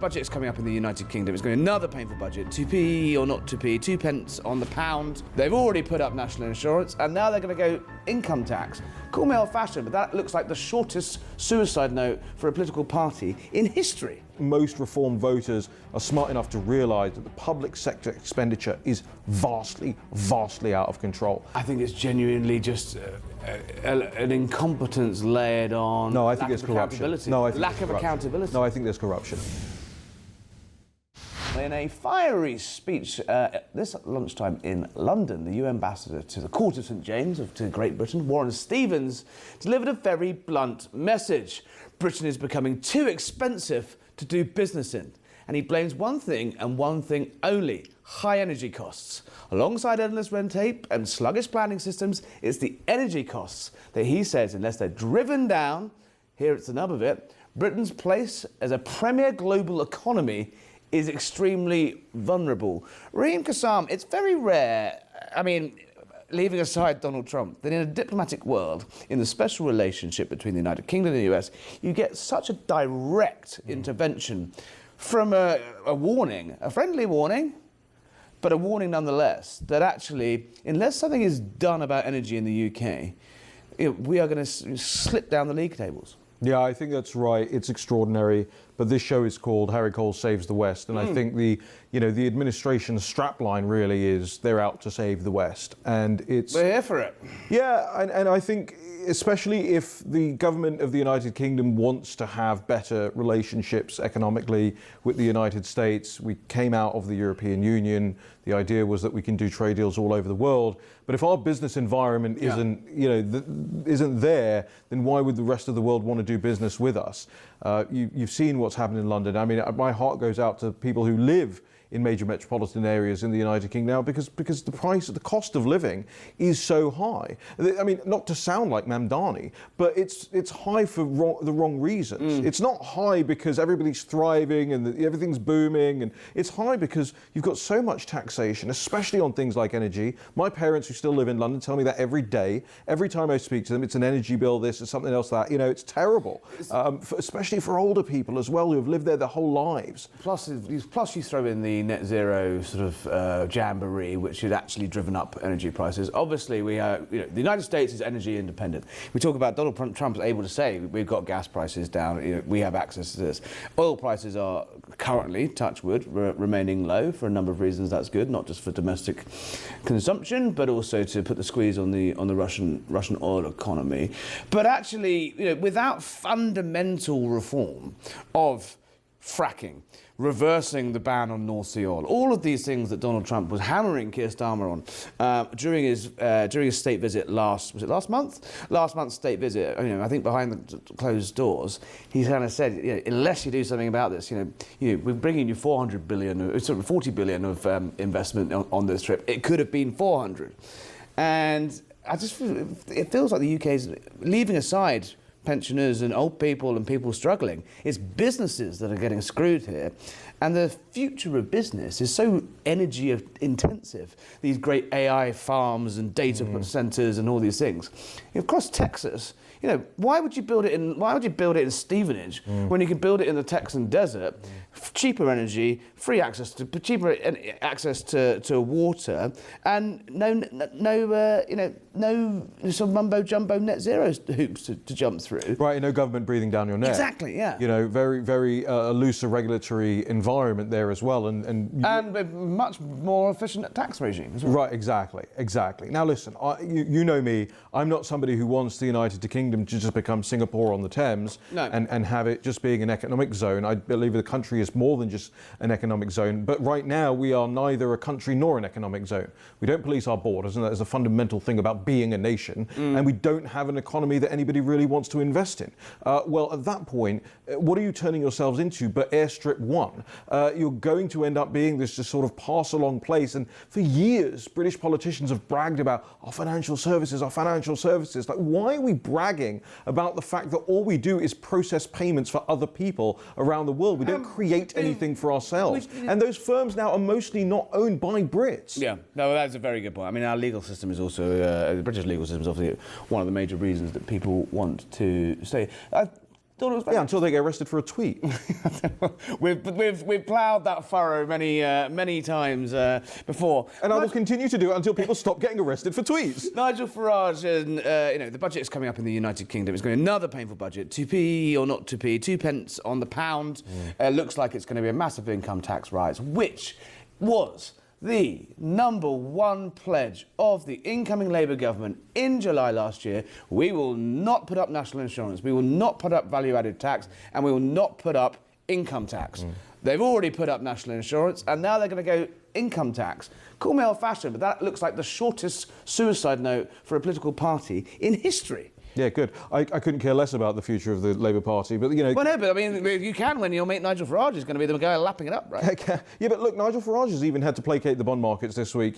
budget is coming up in the United Kingdom. It's going to be another painful budget. 2p or not 2p, 2 pence on the pound. They've already put up national insurance, and now they're going to go income tax. Call me old-fashioned, but that looks like the shortest suicide note for a political party in history. Most Reform voters are smart enough to realise that the public sector expenditure is vastly, vastly out of control. I think it's genuinely just an incompetence layered on No, I think there's corruption. No, I think lack of accountability. No, I think there's corruption. In a fiery speech this lunchtime in London, the EU ambassador to the Court of St James to Great Britain, Warren Stevens, delivered a very blunt message. Britain is becoming too expensive to do business in. And he blames one thing and one thing only: high energy costs. Alongside endless red tape and sluggish planning systems, it's the energy costs that he says, unless they're driven down, here it's the nub of it, Britain's place as a premier global economy is extremely vulnerable. Raheem Kassam, it's very rare, I mean, leaving aside Donald Trump, that in a diplomatic world, in the special relationship between the United Kingdom and the US, you get such a direct intervention from a warning, a friendly warning, but a warning nonetheless, that actually, unless something is done about energy in the UK, we are going to slip down the league tables. Yeah, I think that's right. It's extraordinary. But this show is called Harry Cole Saves the West, and I think the administration's strapline really is they're out to save the West, and we're here for it. Yeah, and I think especially if the government of the United Kingdom wants to have better relationships economically with the United States. We came out of the European Union. The idea was that we can do trade deals all over the world. But if our business environment isn't there, then why would the rest of the world want to do business with us? You've seen what's happened in London. I mean, my heart goes out to people who live in major metropolitan areas in the United Kingdom now because the cost of living is so high. I mean, not to sound like Mamdani, but it's high for the wrong reasons. It's not high because everybody's thriving and everything's booming, and it's high because you've got so much taxation, especially on things like energy. My parents who still live in London tell me that every day. Every time I speak to them, it's an energy bill, this, it's something else, that. It's terrible, especially for older people as well who have lived there their whole lives. Plus you throw in the net zero sort of jamboree, which has actually driven up energy prices. Obviously, the United States is energy independent. We talk about Donald Trump is able to say we've got gas prices down, we have access to this. Oil prices are currently, touch wood, remaining low for a number of reasons. That's good, not just for domestic consumption, but also to put the squeeze on the Russian oil economy. But actually, without fundamental reform of fracking, reversing the ban on North Sea oil, all of these things that Donald Trump was hammering Keir Starmer on during his state visit last month's state visit. I think behind the closed doors, he kind of said, unless you do something about this, we're bringing you 40 billion of investment on this trip. It could have been 400, and it feels like the UK is leaving aside pensioners and old people and people struggling. It's businesses that are getting screwed here. And the future of business is so energy intensive. These great AI farms and data centers and all these things. Across Texas, why would you build it in Stevenage when you can build it in the Texan desert? Cheaper energy, free access to water, and no sort of mumbo jumbo net zero hoops to jump through. Right, no government breathing down your neck. Exactly, yeah. Very, very looser regulatory environment there as well, and a much more efficient tax regime as well. Right, exactly. Now listen, you know me. I'm not somebody who wants the United Kingdom to just become Singapore on the Thames and have it just being an economic zone. I believe the country is more than just an economic zone. But right now, we are neither a country nor an economic zone. We don't police our borders, and that is a fundamental thing about being a nation. And we don't have an economy that anybody really wants to invest in. Well, at that point, what are you turning yourselves into but Airstrip 1? You're going to end up being this just sort of pass-along place. And for years, British politicians have bragged about our financial services. Like, why are we bragging about the fact that all we do is process payments for other people around the world? We don't create anything for ourselves. And those firms now are mostly not owned by Brits. Yeah, no, that's a very good point. I mean, our legal system is also, the British legal system is obviously one of the major reasons that people want to stay. Yeah, until they get arrested for a tweet. we've ploughed that furrow many times before, and I will continue to do it until people stop getting arrested for tweets. Nigel Farage, and the budget is coming up in the United Kingdom. It's going to be another painful budget. 2p or not 2p, 2 pence on the pound. Looks like it's going to be a massive income tax rise, which was the #1 pledge of the incoming Labour government in July last year. We will not put up national insurance, we will not put up value-added tax, and we will not put up income tax. They've already put up national insurance, and now they're going to go income tax. Call me old-fashioned, but that looks like the shortest suicide note for a political party in history. Yeah, good. I couldn't care less about the future of the Labour Party, but Well, no, but I mean, you can when your mate Nigel Farage is going to be the guy lapping it up, right? Yeah, but look, Nigel Farage has even had to placate the bond markets this week.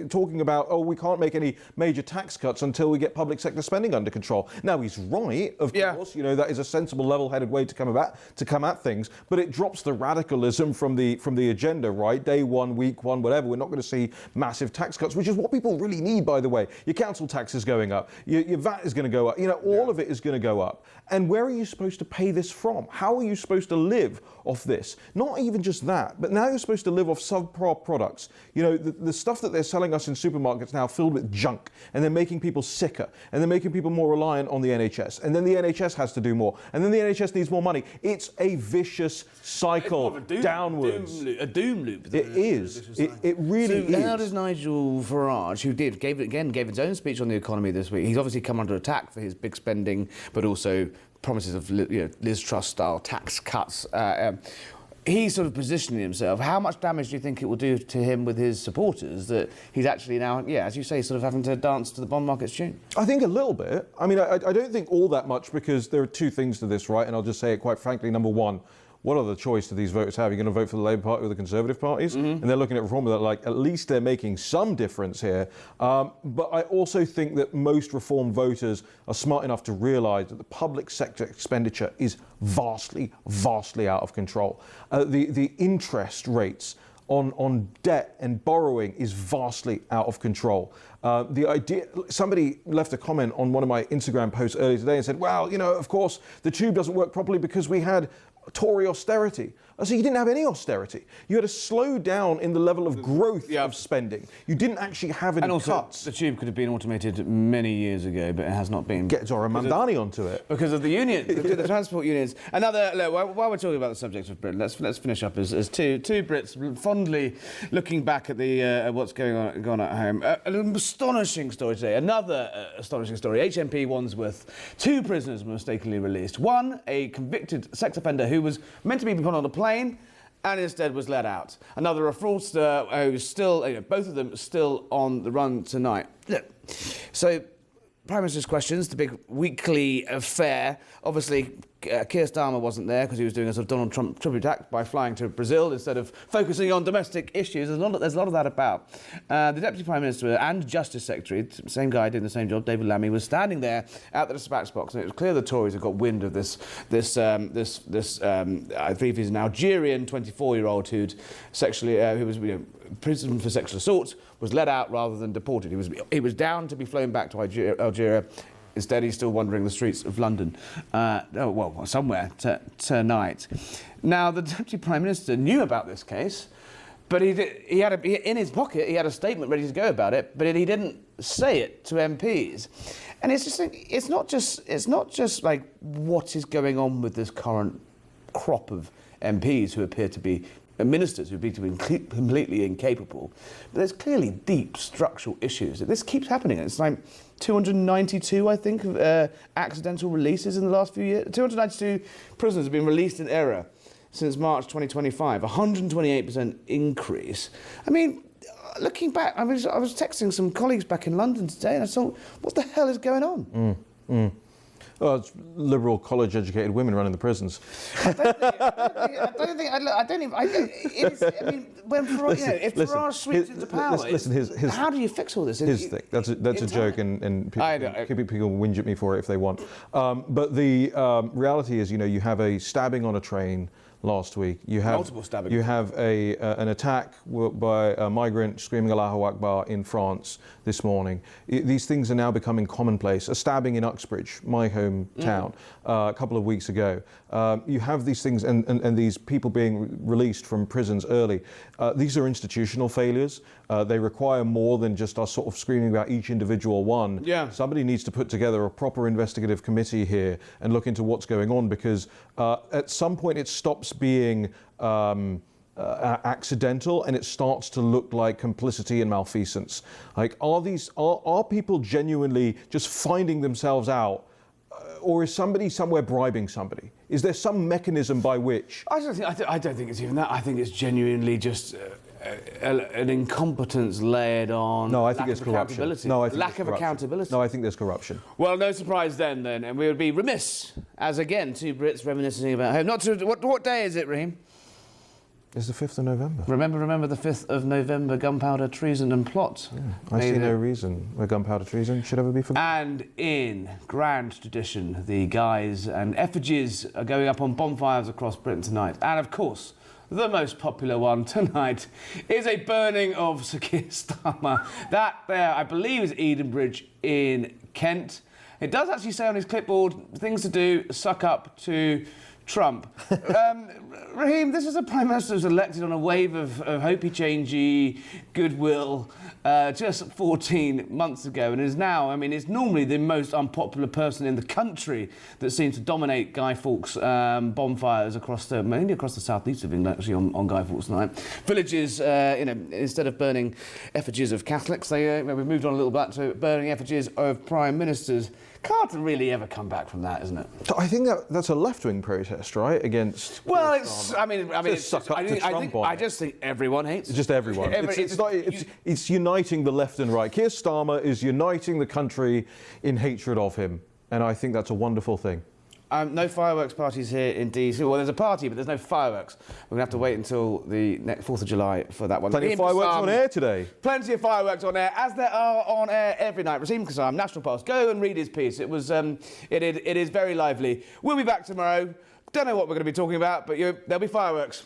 Talking about, we can't make any major tax cuts until we get public sector spending under control. Now he's right, of course. That is a sensible, level-headed way to come at things. But it drops the radicalism from the agenda, right? Day one, week one, whatever. We're not going to see massive tax cuts, which is what people really need, by the way. Your council tax is going up. Your VAT is going to go up. All of it is going to go up. And where are you supposed to pay this from? How are you supposed to live off this? Not even just that, but now you're supposed to live off subpar products. The stuff that they're selling us in supermarkets now filled with junk, and they're making people sicker, and they're making people more reliant on the NHS. And then the NHS has to do more, and then the NHS needs more money. It's a vicious cycle downwards. A doom loop. It is. It really is. How does Nigel Farage, who gave his own speech on the economy this week, he's obviously come under attack for his big spending, but also promises of Liz Truss-style tax cuts. He's sort of positioning himself. How much damage do you think it will do to him with his supporters that he's actually now, as you say, sort of having to dance to the bond market's tune? I think a little bit. I mean, I don't think all that much, because there are two things to this, right? And I'll just say it quite frankly. Number one, what other choice do these voters have? You're going to vote for the Labour Party or the Conservative parties? And they're looking at reform that, at least they're making some difference here. But I also think that most reform voters are smart enough to realise that the public sector expenditure is vastly, vastly out of control. The interest rates on debt and borrowing is vastly out of control. The idea, somebody left a comment on one of my Instagram posts earlier today and said, well, of course, the tube doesn't work properly because we had Tory austerity. So you didn't have any austerity. You had a slow down in the level of growth of spending. You didn't actually have any cuts. The tube could have been automated many years ago, but it has not been. Get Zoran Mandani onto it. Because of the union, the transport unions. While we're talking about the subject of Britain, let's finish up as two Brits fondly looking back at the what's going on at home. An astonishing story today. Another astonishing story. HMP Wandsworth. 2 prisoners were mistakenly released. One, a convicted sex offender who was meant to be put on a plane and instead was let out. Another, a fraudster who's still, both of them still on the run tonight. Look, so Prime Minister's questions, the big weekly affair. Obviously, Keir Starmer wasn't there because he was doing a sort of Donald Trump tribute act by flying to Brazil instead of focusing on domestic issues. There's a lot of that about. The Deputy Prime Minister and Justice Secretary, same guy doing the same job, David Lammy, was standing there at the dispatch box, and it was clear the Tories had got wind of this I believe he's an Algerian 24-year-old who was imprisoned for sexual assault, was let out rather than deported. He was down to be flown back to Algeria. Instead, he's still wandering the streets of London, somewhere tonight. Now, the Deputy Prime Minister knew about this case, but in his pocket, he had a statement ready to go about it, but he didn't say it to MPs. And it's not just like what is going on with this current crop of MPs who appear to be ministers who appear to be completely incapable. But there's clearly deep structural issues. This keeps happening. It's like 292, I think, accidental releases in the last few years. 292 prisoners have been released in error since March 2025, 128% increase. I mean, looking back, I was texting some colleagues back in London today, and I thought, what the hell is going on? Well, it's liberal, college-educated women running the prisons. When Farage sweeps into power, how do you fix all this? Here's the thing. That's a joke, and people whinge at me for it if they want. But the reality is, you have a stabbing on a train, last week. You have multiple stabbings. You have an attack by a migrant screaming Allahu Akbar in France this morning. These things are now becoming commonplace. A stabbing in Uxbridge, my hometown, a couple of weeks ago. You have these things and these people being released from prisons early. These are institutional failures. They require more than just us sort of screaming about each individual one. Yeah. Somebody needs to put together a proper investigative committee here and look into what's going on, because at some point it stops being accidental and it starts to look like complicity and malfeasance. Like, are people genuinely just finding themselves out, or is somebody somewhere bribing somebody? Is there some mechanism by which? I don't think it's even that. I think it's genuinely just an incompetence layered on. No, I think there's corruption. No, I think lack of accountability. No, I think there's corruption. Well, no surprise then, and we would be remiss, as again, two Brits reminiscing about home. Not to what day is it, Raheem? It's the 5th of November. Remember the 5th of November, gunpowder, treason and plot. Yeah, I see no reason why gunpowder treason should ever be forgotten. And in grand tradition, the guys and effigies are going up on bonfires across Britain tonight. And of course, the most popular one tonight is a burning of Sir Keir Starmer. That there, I believe, is Edenbridge in Kent. It does actually say on his clipboard, things to do, suck up to Trump. Raheem, this is a Prime Minister who was elected on a wave of hopey-changey goodwill just 14 months ago, and is now, I mean, is normally the most unpopular person in the country that seems to dominate Guy Fawkes bonfires mainly across the southeast of England, actually, on Guy Fawkes night. Villages, instead of burning effigies of Catholics, we've moved on a little bit to burning effigies of Prime Ministers. Can't really ever come back from that, isn't it? So I think that's a left-wing protest, right? Against. Well, it's. I mean, I just think everyone hates. Just everyone. It's uniting the left and right. Keir Starmer is uniting the country in hatred of him, and I think that's a wonderful thing. No fireworks parties here in DC. Well, there's a party, but there's no fireworks. We're going to have to wait until the 4th of July for that one. Plenty of fireworks on air today. Plenty of fireworks on air, as there are on air every night. Raheem Kassam, National Post. Go and read his piece. It is very lively. We'll be back tomorrow. Don't know what we're going to be talking about, but there'll be fireworks.